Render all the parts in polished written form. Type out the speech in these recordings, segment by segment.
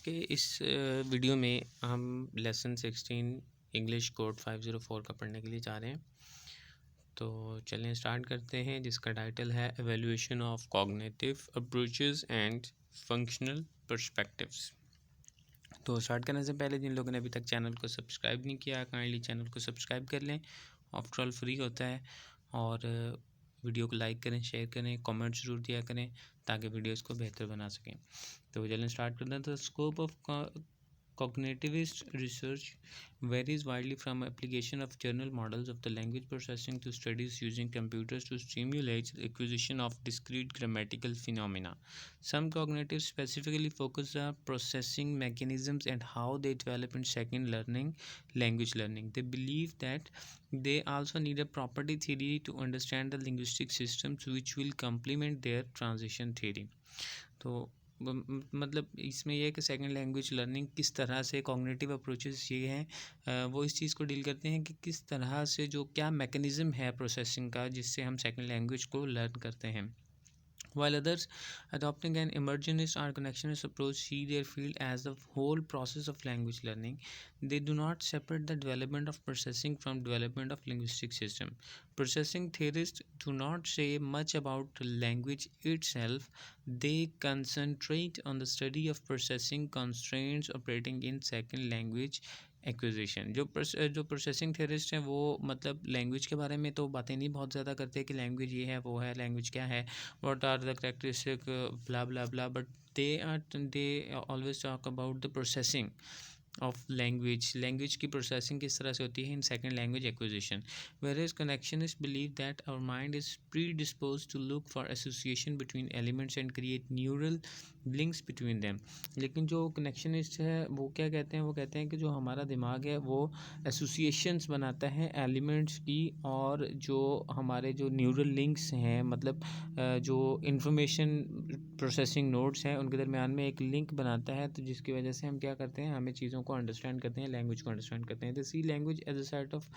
कि इस वीडियो में हम लेसन 16 इंग्लिश कोड 504 का पढ़ने के लिए जा रहे हैं। तो चलें स्टार्ट करते हैं, जिसका टाइटल है evaluation of cognitive approaches and functional perspectives. तो स्टार्ट करने से पहले जिन लोगों ने अभी तक चैनल को सब्सक्राइब नहीं किया, काइंडली चैनल को सब्सक्राइब कर लें। आफ्टर ऑल फ्री होता है। और वीडियो को लाइक करें, शेयर करें, कमेंट ज़रूर दिया करें ताकि वीडियोस को बेहतर बना सकें। तो चलें स्टार्ट करते हैं। तो scope of cognitivist research varies widely from application of general models of the language processing to studies using computers to stimulate the acquisition of discrete grammatical phenomena. Some cognitives specifically focus on processing mechanisms and how they develop in second learning, language learning. They believe that they also need a property theory to understand the linguistic systems which will complement their transition theory. तो मतलब इसमें यह है कि second language learning किस तरह से cognitive approaches ये हैं, वो इस चीज़ को डील करते हैं कि किस तरह से जो क्या मैकेनिज़्म है प्रोसेसिंग का जिससे हम सेकंड लैंग्वेज को लर्न करते हैं। While others, adopting an emergentist or connectionist approach, see their field as the whole process of language learning. They do not separate the development of processing from development of linguistic system. Processing theorists do not say much about language itself. They concentrate on the study of processing constraints operating in second language acquisition. जो processing theorist हैं वो मतलब language के बारे में तो बातें नहीं बहुत ज़्यादा करते कि लैंग्वेज ये है वो है, लैंग्वेज क्या है, what are the characteristic bla bla bla, but they always talk about the processing of language की प्रोसेसिंग किस तरह से होती है in second language acquisition. Whereas connectionist believe that our mind is predispose to look for association between elements and create neural links between them. लेकिन जो कनेक्शनिस्ट है वो क्या कहते हैं, वो कहते हैं कि जो हमारा दिमाग है वो एसोसिएशंस बनाता है एलिमेंट्स की, और जो हमारे जो न्यूरल लिंक्स हैं मतलब जो इंफॉर्मेशन प्रोसेसिंग नोड्स हैं उनके दरमियान में एक लिंक बनाता है, तो जिसकी वजह से हम क्या करते हैं, हमें चीज़ों को अंडरस्टैंड करते हैं, लैंग्वेज को अंडरस्टैंड करते हैं। तो see language as a set of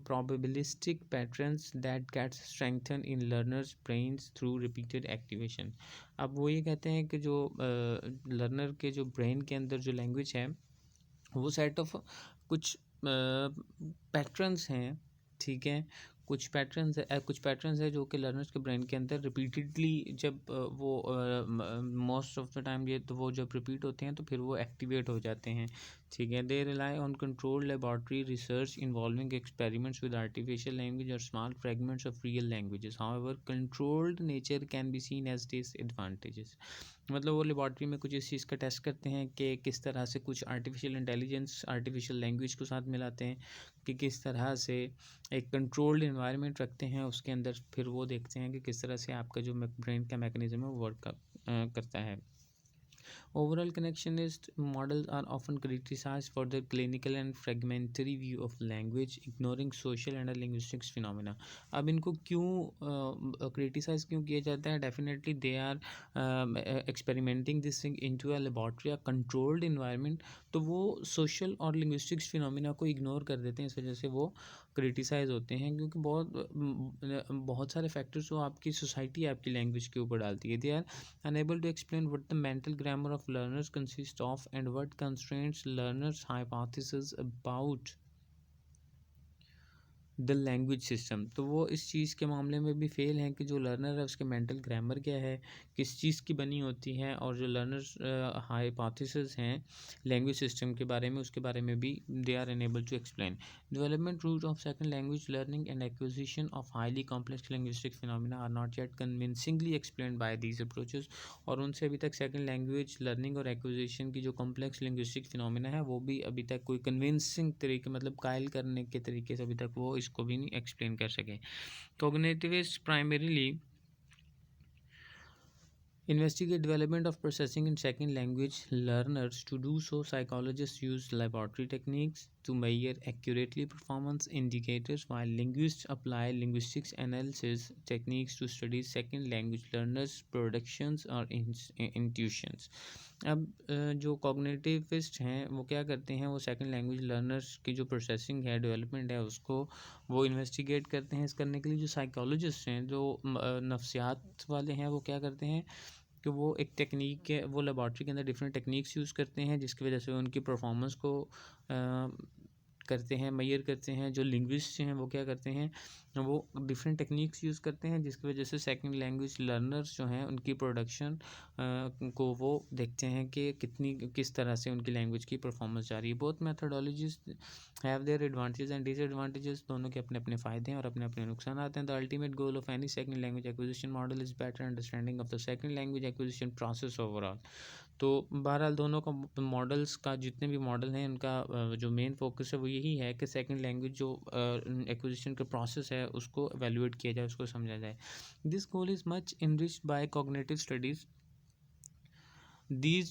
probabilistic patterns that gets strengthened in learners brains through repeated activation. अब वो ये कहते हैं कि जो लर्नर के जो ब्रेन के अंदर जो लैंग्वेज है वो सेट ऑफ कुछ पैटर्न्स हैं, ठीक है, कुछ पैटर्न्स है जो कि लर्नर्स के ब्रेन के अंदर रिपीटेडली जब वो मोस्ट ऑफ द टाइम ये तो वो जब रिपीट होते हैं तो फिर वो एक्टिवेट हो जाते हैं, ठीक है। They rely on controlled laboratory research involving experiments with artificial language और small fragments of real languages. However controlled nature can be seen as disadvantages. मतलब वो लेबॉर्ट्री में कुछ इस चीज़ का टेस्ट करते हैं कि किस तरह से कुछ आर्टिफिशियल इंटेलिजेंस आर्टिफिशियल लैंग्वेज को साथ मिलाते हैं, कि किस तरह से एक कंट्रोल्ड इन्वायरमेंट रखते हैं उसके अंदर, फिर वो देखते हैं कि किस तरह से आपका जो ब्रेन का मैकेनिज्म है वो वर्क करता है। Overall, connectionist models are often criticized for their clinical and fragmentary view of language, ignoring social and linguistics phenomena. अब इनको क्यों क्रिटिसाइज क्यों किया जाता है? Definitely they are experimenting this thing into a laboratory, a controlled environment, तो वो social और लिंग्विस्टिक्स फिनोमिना को इग्नोर कर देते हैं, इस वजह से वो क्रिटिसाइज होते हैं, क्योंकि बहुत सारे फैक्टर्स जो आपकी सोसाइटी आपकी लैंग्वेज के ऊपर डालती है। They are unable to explain what the mental grammar of learners consists of and what constraints learners' hypotheses about the language system. तो वो इस चीज़ के मामले में भी फेल हैं कि जो लर्नर है उसके मेंटल ग्रामर क्या है, किस चीज़ की बनी होती है, और जो लर्नर्स हाइपोथेसिस हैं लैंग्वेज सिस्टम के बारे में उसके बारे में भी they are unable to explain. Development route of second language learning and acquisition of highly complex linguistic phenomena are not yet convincingly explain by these approaches. और उनसे अभी तक सेकंड लैंग्वेज लर्निंग और एक्विजिशन की जो कॉम्प्लेक्स लिंग्विस्टिक फिनोमिना है वो भी अभी तक कोई कन्विंसिंग तरीके मतलब कायल करने के तरीके से अभी तक वो इसको भी नहीं एक्सप्लेन कर सके। Cognitivist primarily investigate development of processing in second language learners. To do so, psychologists use laboratory techniques to measure accurately performance indicators, while linguists apply linguistics analysis techniques to study second language learners' productions or intuitions. अब जो cognitivist हैं वो क्या करते हैं, वो second language learners की जो प्रोसेसिंग है डेवलपमेंट है उसको वो इन्वेस्टिगेट करते हैं। इस करने के लिए जो साइकोलॉजिस्ट हैं जो नफ्सियात वाले हैं वो क्या करते हैं कि वो एक टेक्निक है, वो लेबॉर्ट्री के अंदर डिफरेंट टेक्निक्स यूज़ करते हैं जिसकी वजह से उनकी परफॉर्मेंस को करते हैं, मेजर करते हैं। जो लिंग्विस्ट हैं वो क्या करते हैं, वो डिफरेंट टेक्निक्स यूज़ करते हैं जिसकी वजह से सेकंड लैंग्वेज लर्नर्स जो हैं उनकी प्रोडक्शन को वो देखते हैं कि किस तरह से उनकी लैंग्वेज की परफॉर्मेंस जा रही है। Both methodologies have their advantages and disadvantages, दोनों के अपने अपने फ़ायदे हैं और अपने अपने नुकसान आते हैं। The ultimate goal of any second language acquisition model is better understanding of the second language acquisition process overall. तो बहरहाल दोनों का मॉडल्स का, जितने भी मॉडल हैं उनका जो मेन फोकस है वो यही है कि सेकंड लैंग्वेज जो एक्विजिशन का प्रोसेस है उसको एवेलुएट किया जाए, उसको समझा जाए। This goal is much enriched by cognitive studies. These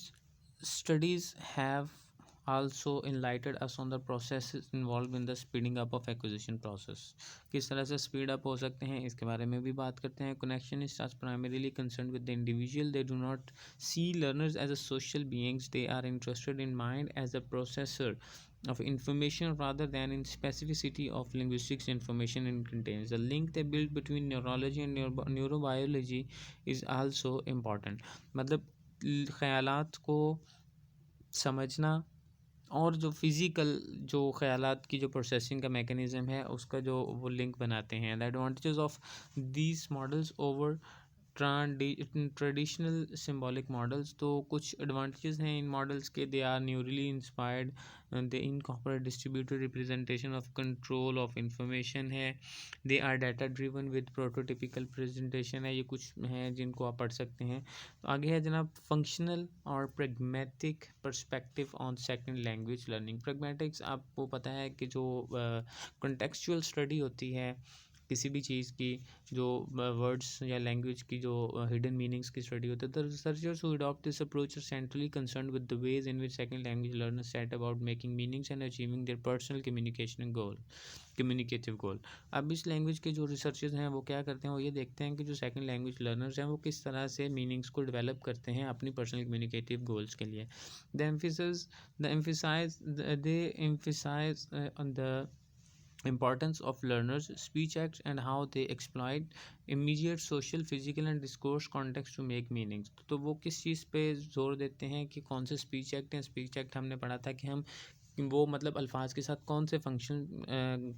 studies have also enlightened us on the processes involved in the speeding up of acquisition process. किस तरह से स्पीड अप हो सकते हैं इसके बारे में भी बात करते हैं। Connectionists are primarily concerned with the individual. They do not see learners as a social beings. They are interested in mind as a processor of information rather than in specificity of linguistics information it contains. The link they build between neurology and neurobiology is also important. मतलब ख़यालात को समझना और जो physical जो ख़यालात की जो processing का mechanism है उसका जो वो लिंक बनाते हैं। The advantages of these models over traditional symbolic models, तो कुछ एडवांटेजेस हैं इन मॉडल्स के। They are neurally inspired, they incorporate distributed representation of control of information है। They are data driven with prototypical presentation है। ये कुछ हैं जिनको आप पढ़ सकते हैं। तो आगे है जनाब फंक्शनल और pragmatic perspective on second language learning. Pragmatics आपको पता है कि जो कॉन्टेक्चुअल स्टडी होती है किसी भी चीज़ की, जो वर्ड्स या लैंग्वेज की जो हिडन मीनिंग्स की स्टडी होती है। The researchers who adopt this approach are centrally concerned with the ways in which second language learners set about making meanings and achieving their personal communicative goal. अब इस language के जो researchers हैं वो क्या करते हैं, वो ये देखते हैं कि जो सेकंड लैंग्वेज लर्नर्स हैं वो किस तरह से मीनिंग्स को डेवलप करते हैं अपनी पर्सनल कम्युनिकेटिव गोल्स के लिए। दे emphasize on the importance of learners speech acts and how they exploit immediate social physical and discourse context to make meanings। तो वो किस चीज़ पे जोर देते हैं कि कौन से स्पीच एक्ट हैं। स्पीच एक्ट हमने पढ़ा था कि हम वो मतलब अल्फाज के साथ कौन से फंक्शन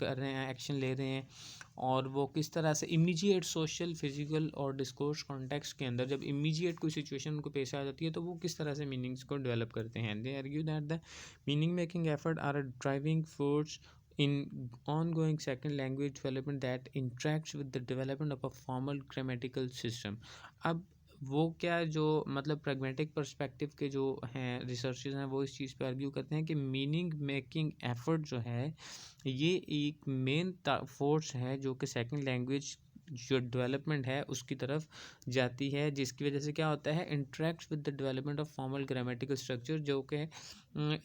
कर रहे हैं, एक्शन ले रहे हैं, और वो किस तरह से इमीडिएट सोशल फिजिकल और डिस्कोर्स कॉन्टेक्स्ट के अंदर जब इमीडिएट कोई सिचुएशन उनको पेश आ जाती है तो वो किस तरह से मीनिंग्स को डेवलप करते हैं। They argue that the meaning making effort are a driving force in ongoing second language development that interacts with the development of a formal grammatical system। अब वो क्या जो मतलब प्रैग्मेटिक पर्सपेक्टिव के जो हैं रिसर्चेस हैं वो इस चीज़ पे आर्ग्यू करते हैं कि मीनिंग मेकिंग एफर्ट जो है ये एक मेन फोर्स है जो कि सेकंड लैंग्वेज जो डेवलपमेंट है उसकी तरफ जाती है, जिसकी वजह से क्या होता है, interact with the development of formal grammatical structure, जो कि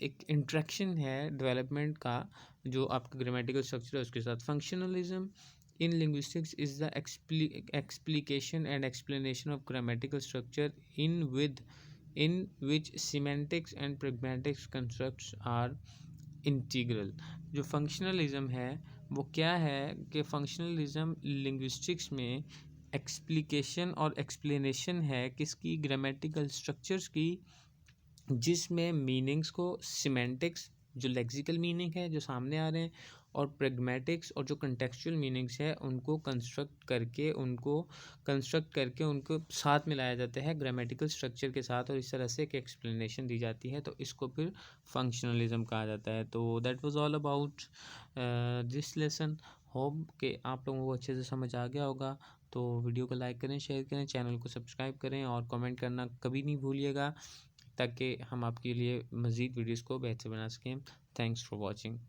एक इंट्रैक्शन है डेवलपमेंट का जो आपका ग्रामेटिकल स्ट्रक्चर है उसके साथ। Functionalism in linguistics is the explication and explanation of grammatical structure in which semantics and pragmatics constructs are integral. जो फंक्शनलिज्म है वो क्या है कि फंक्शनलिज्म लिंग्विस्टिक्स में एक्सप्लिकेशन और एक्सप्लेनेशन है किसकी, ग्रामेटिकल स्ट्रक्चर्स की, जिसमें मीनिंग्स को सिमेंटिक्स जो लेक्सिकल मीनिंग है जो सामने आ रहे हैं और प्रैग्मेटिक्स और जो कंटेक्चुअल मीनिंग्स है उनको कंस्ट्रक्ट करके उनको साथ मिलाया जाता है ग्रामेटिकल स्ट्रक्चर के साथ, और इस तरह से एक एक्सप्लेनेशन दी जाती है, तो इसको फिर फंक्शनलिज्म कहा जाता है। तो that was all about this lesson. Hope कि आप लोगों को अच्छे से समझ आ गया होगा। तो वीडियो को लाइक करें, शेयर करें, चैनल को सब्सक्राइब करें और कमेंट करना कभी नहीं भूलिएगा ताकि हम आपके लिए मज़ीद वीडियोज़ को बेहतर बना सकें। Thanks for watching.